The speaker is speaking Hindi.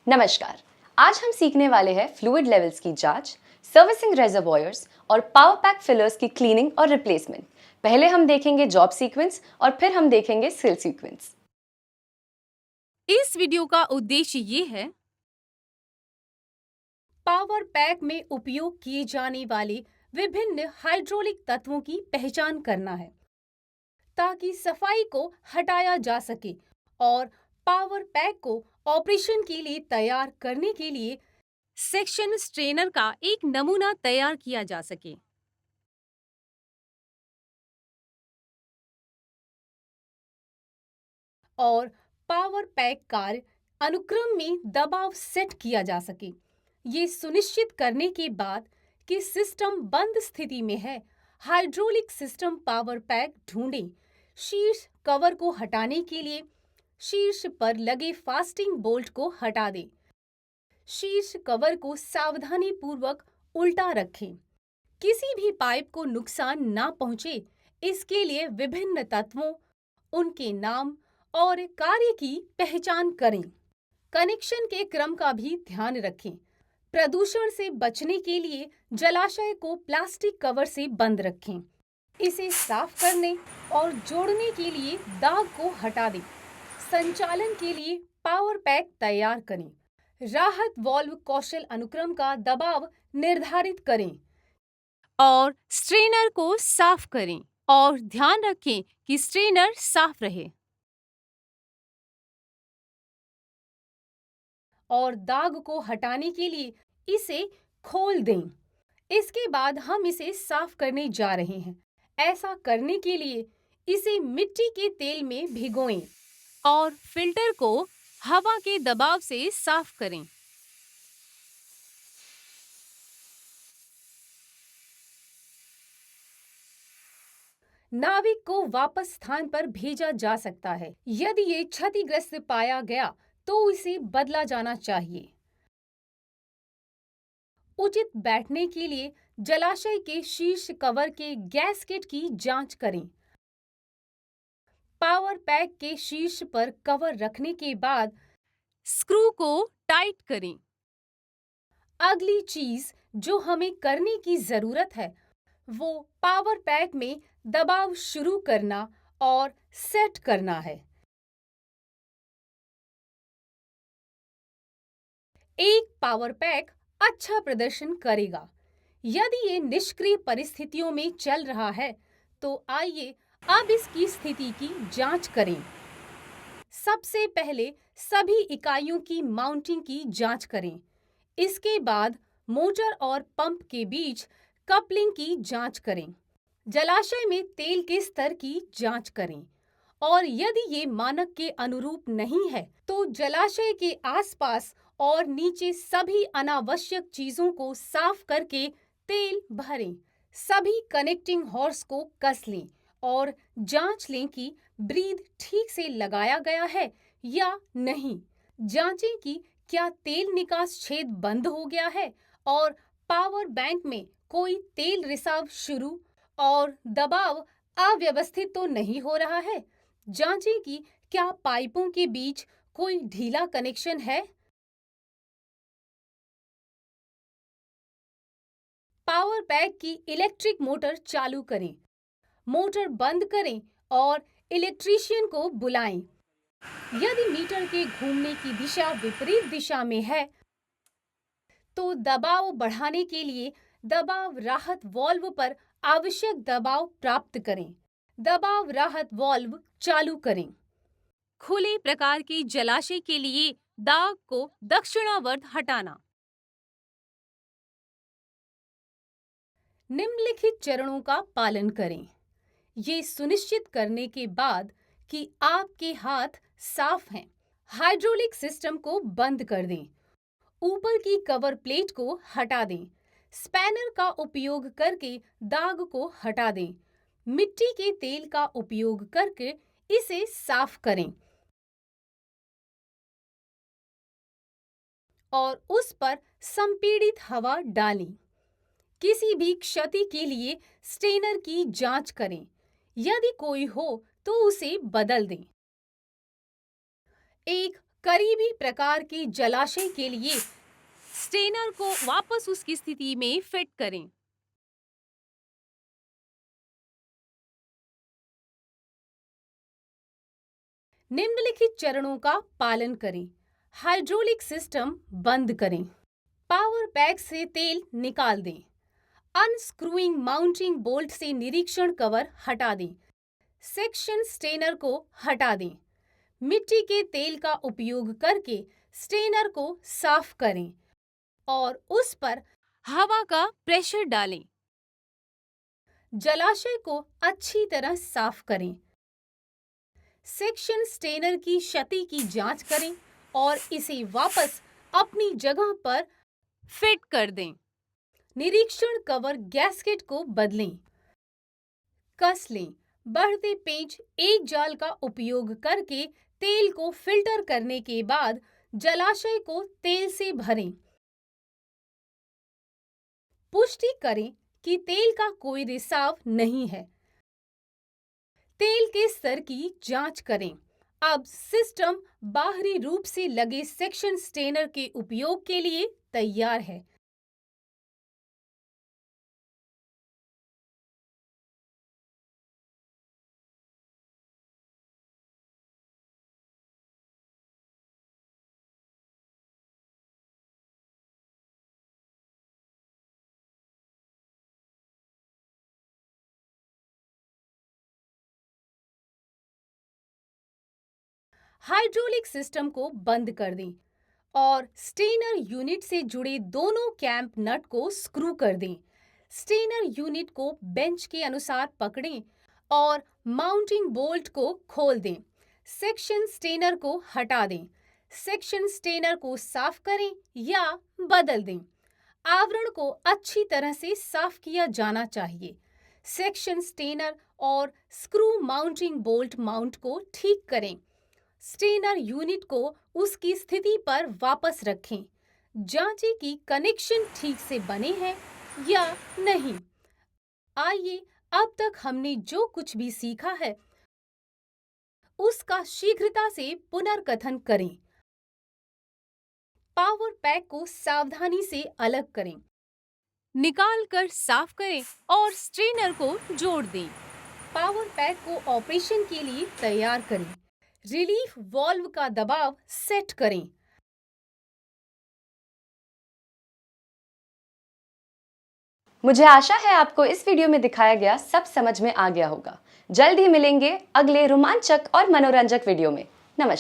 नमस्कार। आज हम सीखने वाले हैं फ्लूइड लेवल्स की जांच, सर्विसिंग रेजर्वॉयर्स और पावर पैक फिलर्स की क्लीनिंग और रिप्लेसमेंट। पहले हम देखेंगे जॉब सीक्वेंस और फिर हम देखेंगे सेल सीक्वेंस। इस वीडियो का उद्देश्य ये है पावर पैक में उपयोग किए जाने वाले विभिन्न हाइड्रोलिक तत्वों की पहचान करना है ताकि सफाई को हटाया जा सके और पावर पैक को ऑपरेशन के लिए तैयार करने के लिए सेक्शन स्ट्रेनर का एक नमूना तैयार किया जा सके। और पावर पैक कार्य अनुक्रम में दबाव सेट किया जा सके। ये सुनिश्चित करने के बाद कि सिस्टम बंद स्थिति में है, हाइड्रोलिक सिस्टम पावर पैक ढूंढें। शीर्ष कवर को हटाने के लिए शीर्ष पर लगे फास्टिंग बोल्ट को हटा दें। शीर्ष कवर को सावधानी पूर्वक उल्टा रखें। किसी भी पाइप को नुकसान ना पहुंचे, इसके लिए विभिन्न तत्वों, उनके नाम और कार्य की पहचान करें। कनेक्शन के क्रम का भी ध्यान रखें। प्रदूषण से बचने के लिए जलाशय को प्लास्टिक कवर से बंद रखें। इसे साफ करने और जोड़ने के लिए दाग को हटा दें। संचालन के लिए पावर पैक तैयार करें। राहत वाल्व कौशल अनुक्रम का दबाव निर्धारित करें और स्ट्रेनर को साफ करें और ध्यान रखें कि स्ट्रेनर साफ रहे। और दाग को हटाने के लिए इसे खोल दें। इसके बाद हम इसे साफ करने जा रहे हैं। ऐसा करने के लिए इसे मिट्टी के तेल में भिगोएं और फिल्टर को हवा के दबाव से साफ करें। नाविक को वापस स्थान पर भेजा जा सकता है। यदि ये क्षतिग्रस्त पाया गया तो इसे बदला जाना चाहिए। उचित बैठने के लिए जलाशय के शीर्ष कवर के गैस्केट की जांच करें। पावर पैक के शीर्ष पर कवर रखने के बाद स्क्रू को टाइट करें। अगली चीज जो हमें करने की जरूरत है वो पावर पैक में दबाव शुरू करना और सेट करना है। एक पावर पैक अच्छा प्रदर्शन करेगा यदि ये निष्क्रिय परिस्थितियों में चल रहा है। तो आइए अब इसकी स्थिति की जांच करें। सबसे पहले सभी इकाइयों की माउंटिंग की जांच करें। इसके बाद मोटर और पंप के बीच कपलिंग की जांच करें। जलाशय में तेल के स्तर की जांच करें और यदि ये मानक के अनुरूप नहीं है तो जलाशय के आसपास और नीचे सभी अनावश्यक चीजों को साफ करके तेल भरें। सभी कनेक्टिंग हॉर्स को कस लें और जांच लें कि ब्रीद ठीक से लगाया गया है या नहीं। जांचें कि क्या तेल निकास छेद बंद हो गया है और पावर बैंक में कोई तेल रिसाव शुरू और दबाव अव्यवस्थित तो नहीं हो रहा है। जांचें कि क्या पाइपों के बीच कोई ढीला कनेक्शन है। पावर पैक की इलेक्ट्रिक मोटर चालू करें। मोटर बंद करें और इलेक्ट्रीशियन को बुलाएं। यदि मीटर के घूमने की दिशा विपरीत दिशा में है तो दबाव बढ़ाने के लिए दबाव राहत वाल्व पर आवश्यक दबाव प्राप्त करें। दबाव राहत वाल्व चालू करें। खुले प्रकार के जलाशय के लिए दाग को दक्षिणावर्त हटाना। निम्नलिखित चरणों का पालन करें। ये सुनिश्चित करने के बाद कि आपके हाथ साफ हैं, हाइड्रोलिक सिस्टम को बंद कर दें। ऊपर की कवर प्लेट को हटा दें। स्पैनर का उपयोग करके दाग को हटा दें। मिट्टी के तेल का उपयोग करके इसे साफ करें और उस पर संपीड़ित हवा डालें। किसी भी क्षति के लिए स्ट्रेनर की जांच करें। यदि कोई हो तो उसे बदल दें। एक करीबी प्रकार के जलाशय के लिए स्टेनर को वापस उसकी स्थिति में फिट करें। निम्नलिखित चरणों का पालन करें। हाइड्रोलिक सिस्टम बंद करें। पावर पैक से तेल निकाल दें। अनस्क्रूइंग माउंटिंग बोल्ट से निरीक्षण कवर हटा दें। सेक्शन स्टेनर को हटा दें। मिट्टी के तेल का उपयोग करके स्टेनर को साफ करें और उस पर हवा का प्रेशर डालें। जलाशय को अच्छी तरह साफ करें। सेक्शन स्टेनर की क्षति की जांच करें और इसे वापस अपनी जगह पर फिट कर दें। निरीक्षण कवर गैस्केट को बदलें। कस लें। बढ़ते पेंच एक जाल का उपयोग करके तेल को फिल्टर करने के बाद जलाशय को तेल से भरें। पुष्टि करें कि तेल का कोई रिसाव नहीं है। तेल के स्तर की जांच करें। अब सिस्टम बाहरी रूप से लगे सेक्शन स्टेनर के उपयोग के लिए तैयार है। हाइड्रोलिक सिस्टम को बंद कर दें और स्टेनर यूनिट से जुड़े दोनों कैंप नट को स्क्रू कर दें। स्टेनर यूनिट को बेंच के अनुसार पकड़ें और माउंटिंग बोल्ट को खोल दें। सेक्शन स्टेनर को हटा दें। सेक्शन स्टेनर को साफ करें या बदल दें। आवरण को अच्छी तरह से साफ किया जाना चाहिए। सेक्शन स्टेनर और स्क्रू माउंटिंग बोल्ट माउंट को ठीक करें। स्टेनर यूनिट को उसकी स्थिति पर वापस रखें। जांचें कि कनेक्शन ठीक से बने हैं या नहीं। आइए अब तक हमने जो कुछ भी सीखा है उसका शीघ्रता से पुनर्कथन करें। पावर पैक को सावधानी से अलग करें। निकाल कर साफ करें और स्ट्रेनर को जोड़ दें। पावर पैक को ऑपरेशन के लिए तैयार करें। रिलीफ वाल्व का दबाव सेट करें। मुझे आशा है आपको इस वीडियो में दिखाया गया सब समझ में आ गया होगा। जल्द ही मिलेंगे अगले रोमांचक और मनोरंजक वीडियो में। नमस्कार।